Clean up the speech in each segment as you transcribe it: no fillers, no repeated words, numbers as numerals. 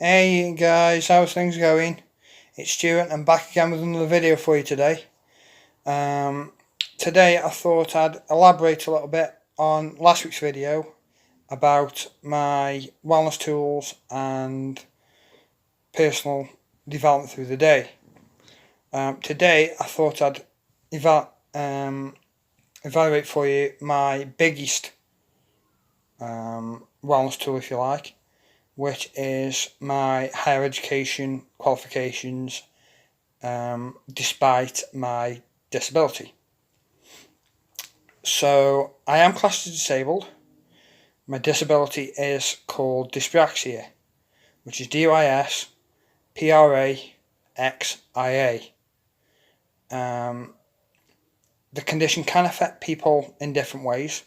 Hey guys, how's things going? It's Stuart. I'm back again with another video for you today. Um, Today I thought I'd elaborate a little bit on last week's video about my wellness tools and personal development through the day. Today I thought I'd evaluate for you my biggest wellness tool, if you like, which is my higher education qualifications despite my disability. So I am classed as disabled. My disability is called dyspraxia, which is DysPraxia. The condition can affect people in different ways.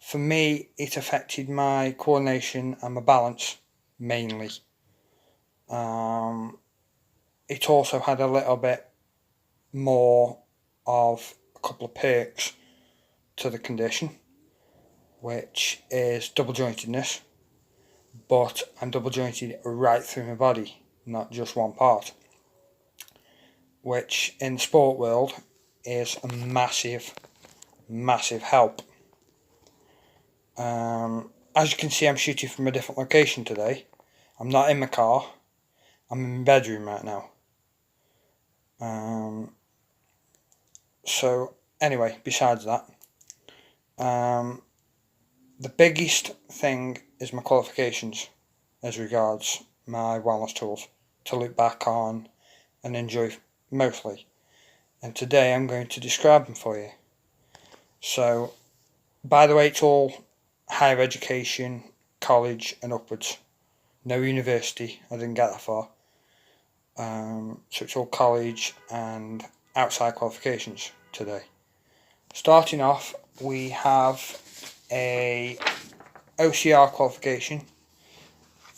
For me, it affected my coordination and my balance mainly. It also had a little bit more of a couple of perks to the condition, which is double jointedness, but I'm double jointed right through my body, not just one part, which in the sport world is a massive help. As you can see, I'm shooting from a different location today. I'm not in my car, I'm in my bedroom right now. So anyway, besides that, the biggest thing is my qualifications as regards my wellness tools to look back on and enjoy mostly. And today I'm going to describe them for you. So, by the way, it's all higher education, college and upwards. No university, I didn't get that far. So it's all college and outside qualifications today. Starting off, we have a OCR qualification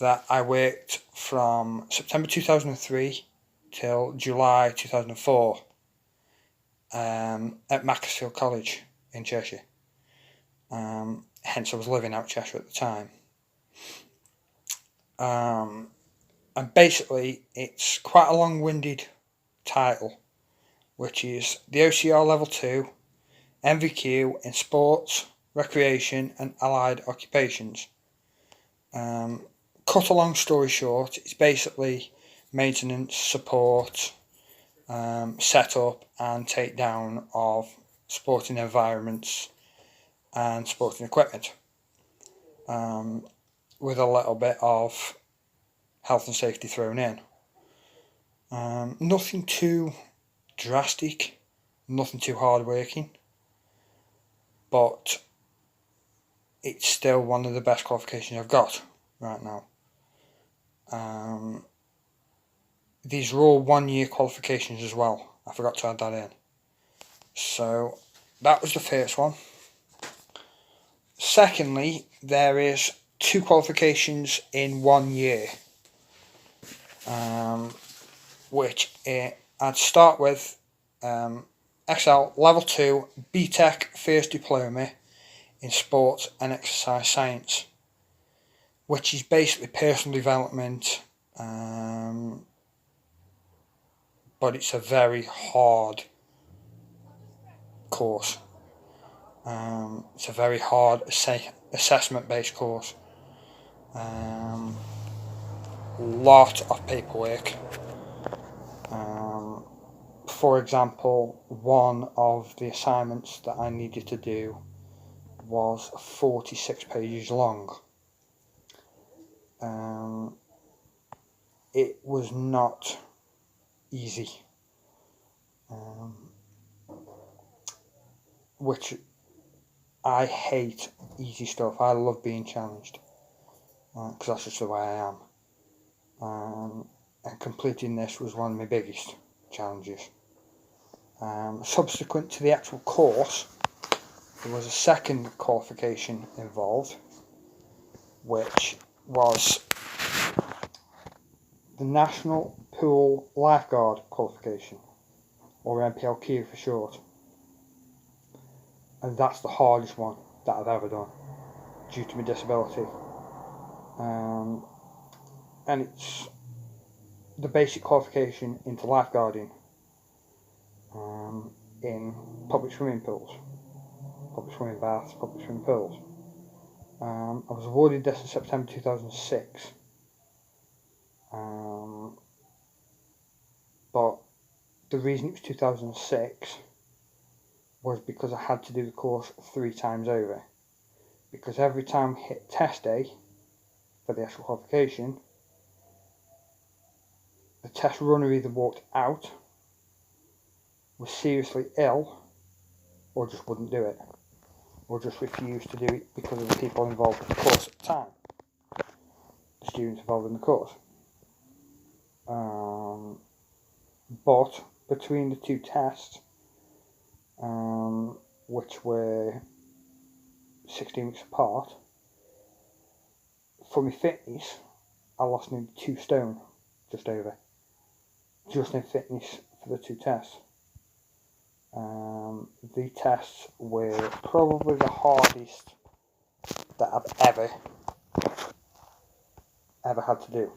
that I worked from September 2003 till July 2004 at Macclesfield College in Cheshire. Hence I was living out Cheshire at the time. And basically it's quite a long-winded title, which is the OCR Level 2 NVQ in Sports, Recreation and Allied Occupations. Cut a long story short, it's basically maintenance, support, setup and takedown of sporting environments and sporting equipment, with a little bit of health and safety thrown in. Nothing too drastic, nothing too hard working, but it's still one of the best qualifications I've got right now. These are all 1 year qualifications as well. I forgot to add that in. So that was the first one. Secondly, there is 2 qualifications in 1 year, which I'd start with XL Level 2 BTEC First Diploma in Sports and Exercise Science, which is basically personal development, but it's a very hard course. It's a very hard assessment based course. Lot of paperwork. For example, one of the assignments that I needed to do was 46 pages long. It was not easy, which I hate easy stuff. I love being challenged, because that's just the way I am. And completing this was one of my biggest challenges. Subsequent to the actual course, there was a second qualification involved, which was the National Pool Lifeguard qualification, or NPLQ for short. And that's the hardest one that I've ever done due to my disability. and it's the basic qualification into lifeguarding in public swimming pools, public swimming baths, public swimming pools. I was awarded this in September 2006, but the reason it was 2006 was because I had to do the course 3 times over, because every time I hit test day for the actual qualification, the test runner either walked out, was seriously ill, or just wouldn't do it, or just refused to do it because of the people involved in the course at the time, the students involved in the course. But between the 2 tests, which were 16 weeks apart, for my fitness, I lost nearly 2 stone, just over, just in fitness for the 2 tests. The tests were probably the hardest that I've ever had to do.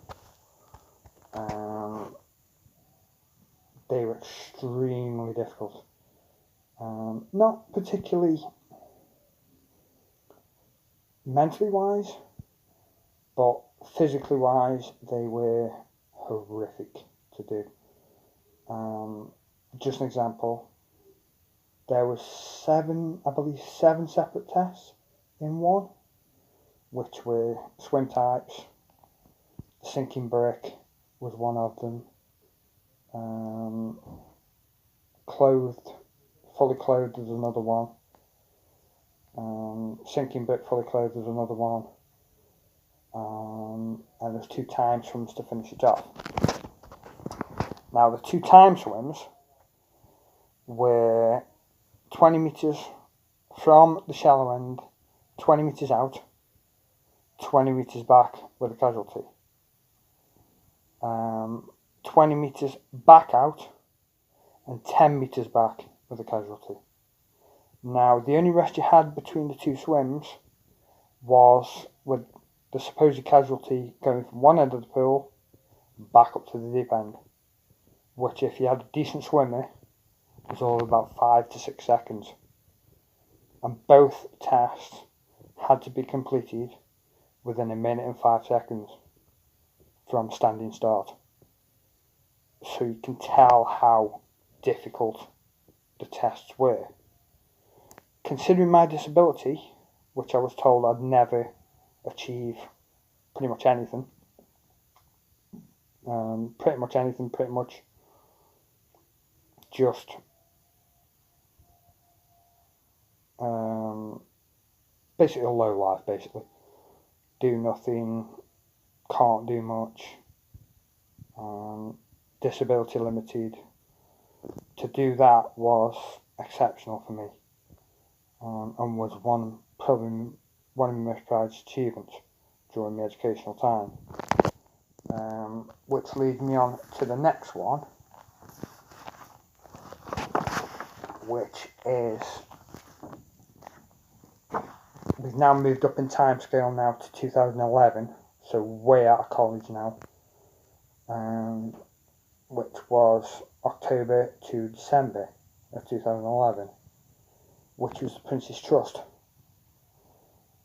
They were extremely difficult. Not particularly mentally wise, but physically wise, they were horrific to do. Just an example, there was 7 separate tests in one, which were swim types. Sinking brick was one of them. Fully clothed was another one. Sinking brick, fully clothed was another one. And there's 2 time swims to finish it off. Now the 2 time swims were 20 metres from the shallow end, 20 metres out, 20 metres back with a casualty. 20 metres back out and 10 metres back with a casualty. Now the only rest you had between the 2 swims was with the supposed casualty going from one end of the pool back up to the deep end, which if you had a decent swimmer was all about 5 to 6 seconds, and both tests had to be completed within 1 minute and 5 seconds from standing start. So you can tell how difficult the tests were. Considering my disability, which I was told I'd never achieve pretty much anything, pretty much just basically a low life, basically. Do nothing, can't do much, disability limited. To do that was exceptional for me, and was probably one of my most prized achievements during my educational time. Which leads me on to the next one, which is, we've now moved up in time scale now to 2011, so way out of college now, which was October to December of 2011, which was the Prince's Trust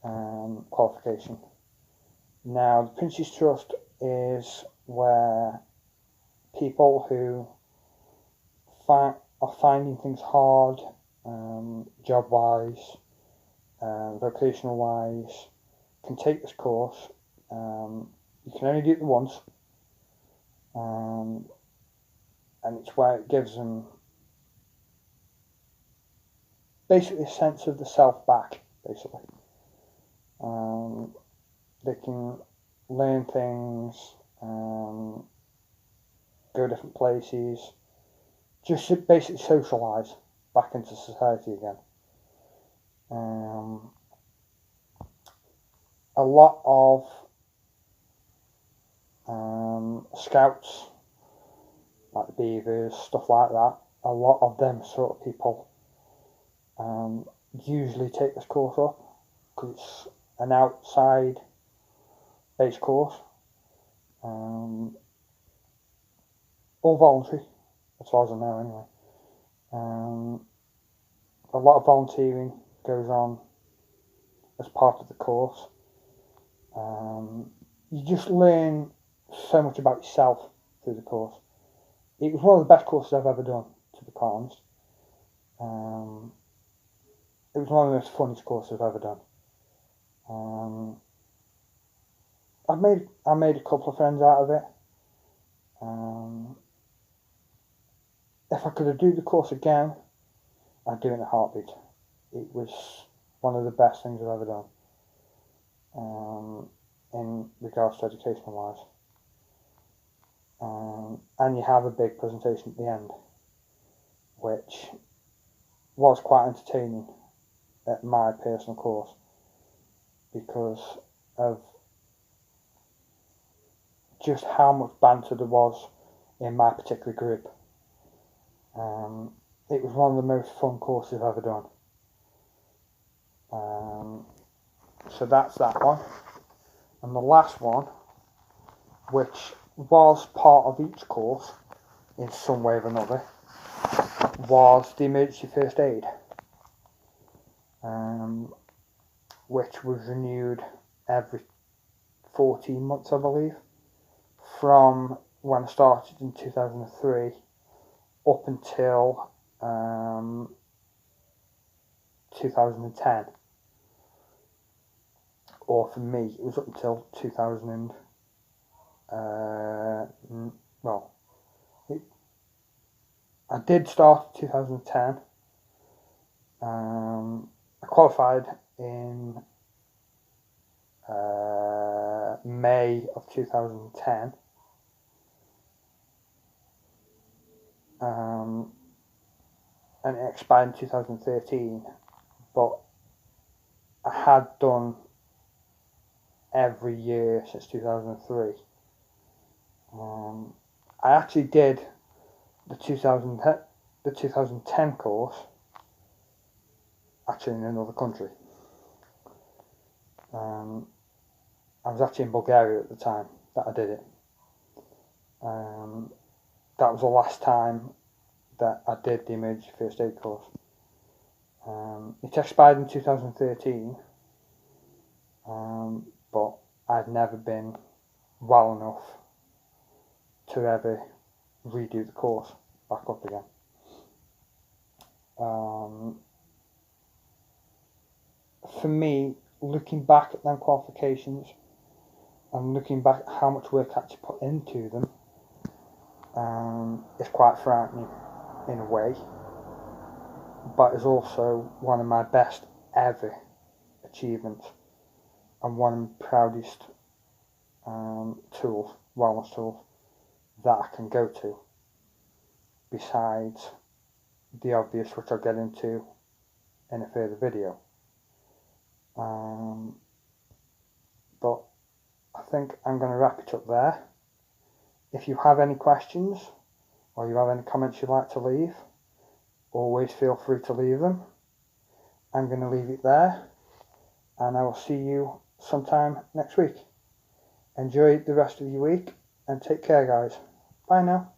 qualification. Now, the Prince's Trust is where people who are finding things hard, job-wise, vocational-wise, can take this course. You can only do it once, and it's where it gives them basically a sense of the self back, basically. They can learn things, go different places, just to basically socialise back into society again. A lot of scouts, like the Beavers, stuff like that, a lot of them sort of people usually take this course up because it's an outside based course, All voluntary, as far as I know anyway. A lot of volunteering goes on as part of the course. You just learn so much about yourself through the course. It was one of the best courses I've ever done, to be quite honest. It was one of the most funnest courses I've ever done. I made a couple of friends out of it. If I could do the course again, I'd do it in a heartbeat. It was one of the best things I've ever done, in regards to educational wise. And you have a big presentation at the end, which was quite entertaining at my personal course because of just how much banter there was in my particular group. It was one of the most fun courses I've ever done. So that's that one. And the last one, which was part of each course in some way or another, was the emergency first aid, which was renewed every 14 months, I believe, from when I started in 2003 up until 2010. Or for me, it was up until 2000 I did start in 2010. I qualified in May of 2010. And it expired in 2013, but I had done every year since 2003. I actually did the 2010 course actually in another country. I was actually in Bulgaria at the time that I did it. That was the last time that I did the emergency first aid course. It expired in 2013, but I'd never been well enough to ever redo the course back up again. For me, looking back at them qualifications and looking back at how much work I had to put into them, it's quite frightening in a way, but it's also one of my best ever achievements and one of the proudest tools, wellness tools, that I can go to, besides the obvious, which I'll get into in a further video. But I think I'm going to wrap it up there. If you have any questions or you have any comments you'd like to leave, always feel free to leave them. I'm going to leave it there, and I will see you sometime next week. Enjoy the rest of your week and take care, guys. Bye now.